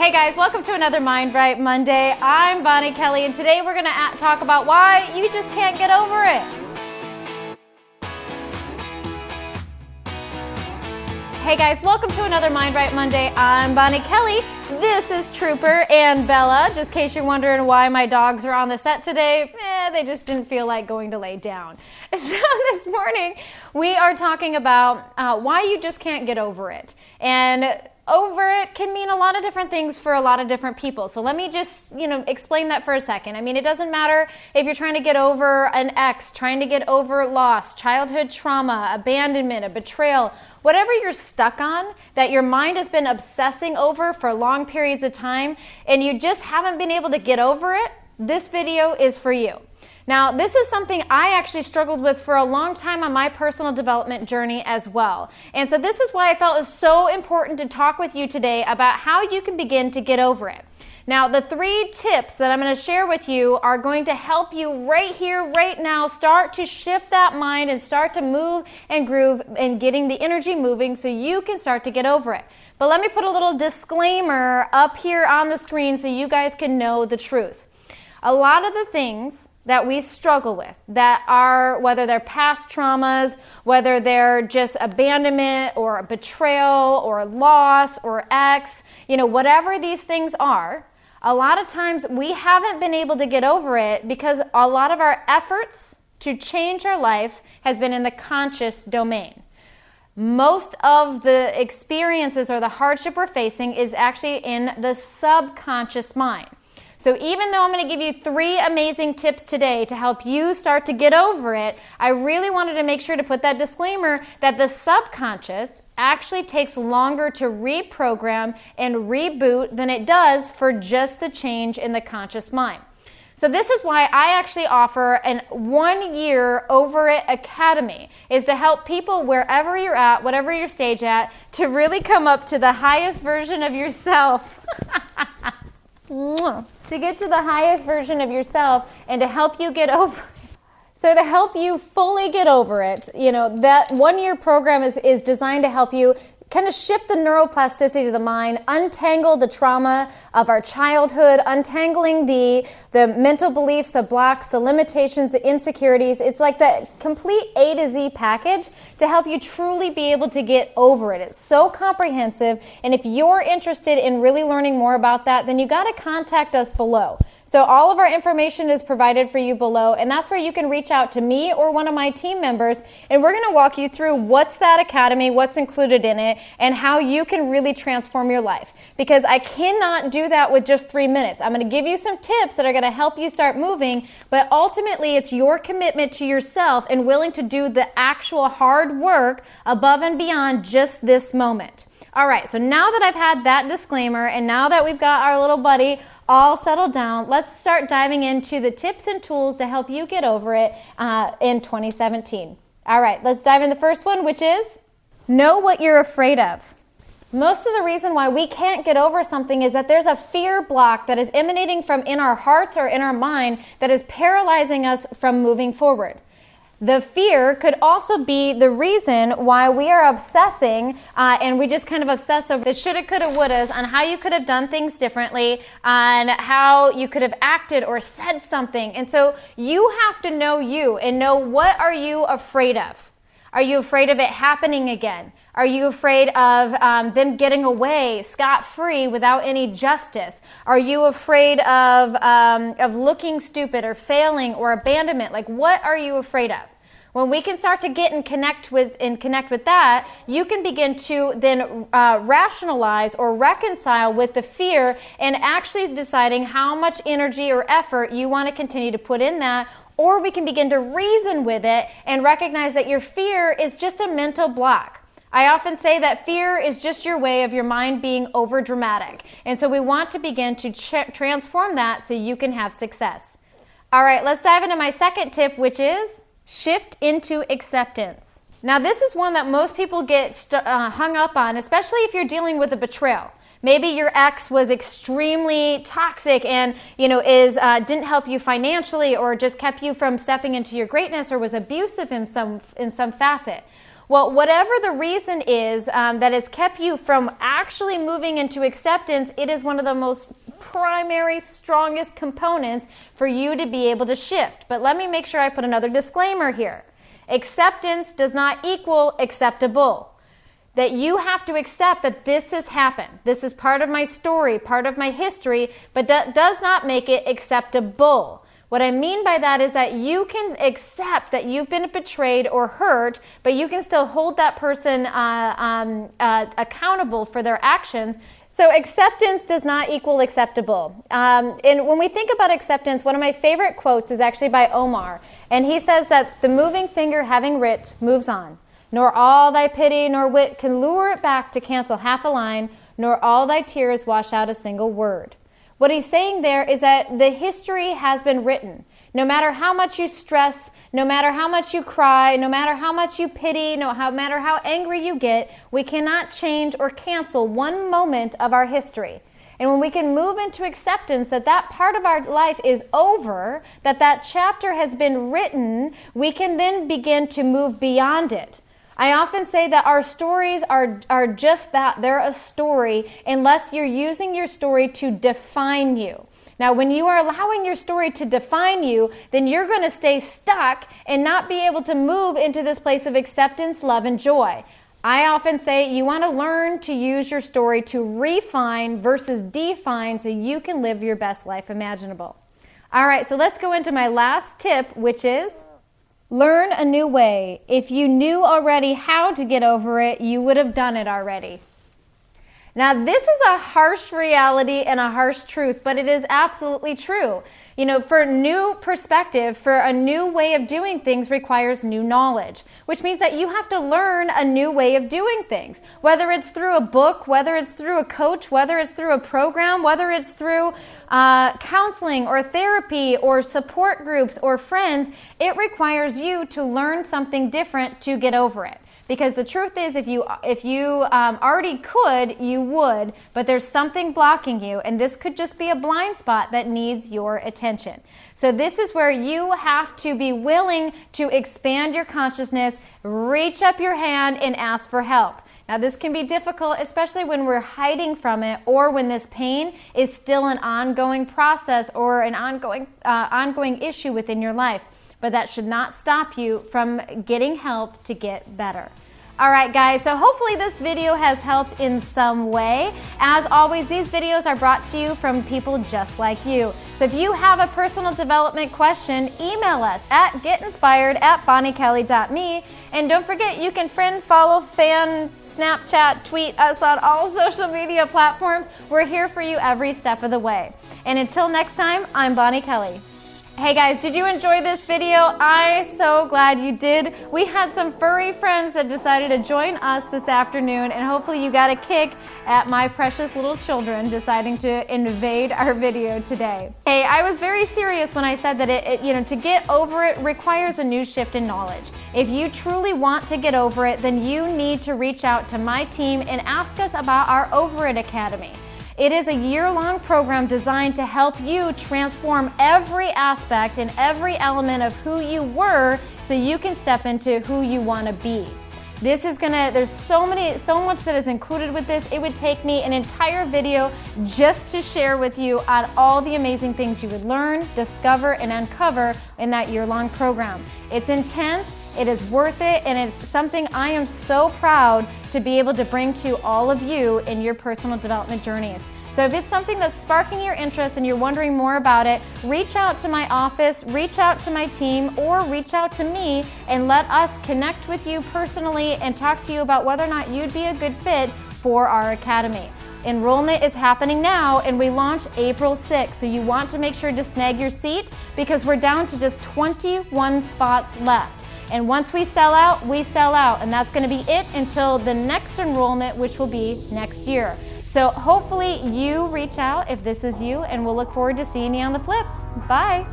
Hey guys, welcome to another Mind Right Monday. I'm Bonnie Kelly, and today we're going to talk about why you just can't get over it. Hey guys, welcome to another Mind Right Monday. I'm Bonnie Kelly. This is Trooper and Bella. Just in case you're wondering why my dogs are on the set today, they just didn't feel like going to lay down. So this morning, we are talking about why you just can't get over it. And over it can mean a lot of different things for a lot of different people. So let me just, explain that for a second. I mean, it doesn't matter if you're trying to get over an ex, trying to get over loss, childhood trauma, abandonment, a betrayal, whatever you're stuck on that your mind has been obsessing over for long periods of time and you just haven't been able to get over it, this video is for you. Now, this is something I actually struggled with for a long time on my personal development journey as well. And so this is why I felt it was so important to talk with you today about how you can begin to get over it. Now, the 3 tips that I'm going to share with you are going to help you right here, right now, start to shift that mind and start to move and groove and getting the energy moving so you can start to get over it. But let me put a little disclaimer up here on the screen so you guys can know the truth. A lot of the things that we struggle with, that are, whether they're past traumas, whether they're just abandonment or betrayal or loss or ex, whatever these things are, a lot of times we haven't been able to get over it because a lot of our efforts to change our life has been in the conscious domain. Most of the experiences or the hardship we're facing is actually in the subconscious mind. So even though I'm going to give you 3 amazing tips today to help you start to get over it, I really wanted to make sure to put that disclaimer that the subconscious actually takes longer to reprogram and reboot than it does for just the change in the conscious mind. So this is why I actually offer an 1-year Over It Academy, is to help people wherever you're at, whatever your stage at, to really come up to the highest version of yourself. To get to the highest version of yourself and to help you get over it. So to help you fully get over it, that 1-year program is designed to help you kind of shift the neuroplasticity of the mind, untangle the trauma of our childhood, untangling the mental beliefs, the blocks, the limitations, the insecurities. It's like the complete A to Z package to help you truly be able to get over it. It's so comprehensive, and if you're interested in really learning more about that, then you got to contact us below. So all of our information is provided for you below, and that's where you can reach out to me or one of my team members, and we're going to walk you through what's that academy, what's included in it, and how you can really transform your life. Because I cannot do that with just 3 minutes. I'm going to give you some tips that are going to help you start moving, but ultimately it's your commitment to yourself and willing to do the actual hard work above and beyond just this moment. All right, so now that I've had that disclaimer, and now that we've got our little buddy all settled down, let's start diving into the tips and tools to help you get over it in 2017. All right, let's dive in the first one, which is know what you're afraid of. Most of the reason why we can't get over something is that there's a fear block that is emanating from in our hearts or in our mind that is paralyzing us from moving forward. The fear could also be the reason why we are obsessing and we just kind of obsess over the shoulda, coulda, wouldas on how you could have done things differently, on how you could have acted or said something. And so you have to know you and know, what are you afraid of? Are you afraid of it happening again? Are you afraid of them getting away scot-free without any justice? Are you afraid of looking stupid or failing or abandonment? Like, what are you afraid of? When we can start to get and connect with that, you can begin to then rationalize or reconcile with the fear and actually deciding how much energy or effort you want to continue to put in that. Or we can begin to reason with it and recognize that your fear is just a mental block. I often say that fear is just your way of your mind being over dramatic. And so we want to begin to transform that so you can have success. All right, let's dive into my second tip, which is shift into acceptance. Now, this is one that most people get hung up on, especially if you're dealing with a betrayal. Maybe your ex was extremely toxic and, didn't help you financially or just kept you from stepping into your greatness or was abusive in some facet. Well, whatever the reason is that has kept you from actually moving into acceptance, it is one of the most primary, strongest components for you to be able to shift. But let me make sure I put another disclaimer here. Acceptance does not equal acceptable. That you have to accept that this has happened. This is part of my story, part of my history, but that does not make it acceptable. What I mean by that is that you can accept that you've been betrayed or hurt, but you can still hold that person accountable for their actions. So acceptance does not equal acceptable. And when we think about acceptance, one of my favorite quotes is actually by Omar. And he says that the moving finger having writ moves on. Nor all thy pity nor wit can lure it back to cancel half a line, nor all thy tears wash out a single word. What he's saying there is that the history has been written. No matter how much you stress, no matter how much you cry, no matter how much you pity, no matter how angry you get, we cannot change or cancel one moment of our history. And when we can move into acceptance that that part of our life is over, that that chapter has been written, we can then begin to move beyond it. I often say that our stories are just that. They're a story unless you're using your story to define you. Now, when you are allowing your story to define you, then you're going to stay stuck and not be able to move into this place of acceptance, love, and joy. I often say you want to learn to use your story to refine versus define so you can live your best life imaginable. All right, so let's go into my last tip, which is learn a new way. If you knew already how to get over it, you would have done it already. Now, this is a harsh reality and a harsh truth, but it is absolutely true. You know, for a new perspective, for a new way of doing things requires new knowledge, which means that you have to learn a new way of doing things. Whether it's through a book, whether it's through a coach, whether it's through a program, whether it's through counseling or therapy or support groups or friends, it requires you to learn something different to get over it. Because the truth is, if you already could, you would, but there's something blocking you, and this could just be a blind spot that needs your attention. So this is where you have to be willing to expand your consciousness, reach up your hand, and ask for help. Now, this can be difficult, especially when we're hiding from it or when this pain is still an ongoing process or an ongoing issue within your life. But that should not stop you from getting help to get better. All right, guys, so hopefully this video has helped in some way. As always, these videos are brought to you from people just like you. So if you have a personal development question, email us at getinspired@bonniekelly.me. And don't forget, you can friend, follow, fan, Snapchat, tweet us on all social media platforms. We're here for you every step of the way. And until next time, I'm Bonnie Kelly. Hey guys, did you enjoy this video? I'm so glad you did. We had some furry friends that decided to join us this afternoon, and hopefully you got a kick at my precious little children deciding to invade our video today. Hey, I was very serious when I said that to get over it requires a new shift in knowledge. If you truly want to get over it, then you need to reach out to my team and ask us about our Over It Academy. It is a year-long program designed to help you transform every aspect and every element of who you were so you can step into who you want to be. There's so much that is included with this. It would take me an entire video just to share with you on all the amazing things you would learn, discover, and uncover in that year-long program. It's intense, it is worth it, and it's something I am so proud to be able to bring to all of you in your personal development journeys. So if it's something that's sparking your interest and you're wondering more about it, reach out to my office, reach out to my team, or reach out to me and let us connect with you personally and talk to you about whether or not you'd be a good fit for our academy. Enrollment is happening now, and we launch April 6th, so you want to make sure to snag your seat because we're down to just 21 spots left. And once we sell out, and that's going to be it until the next enrollment, which will be next year. So hopefully you reach out if this is you, and we'll look forward to seeing you on the flip. Bye.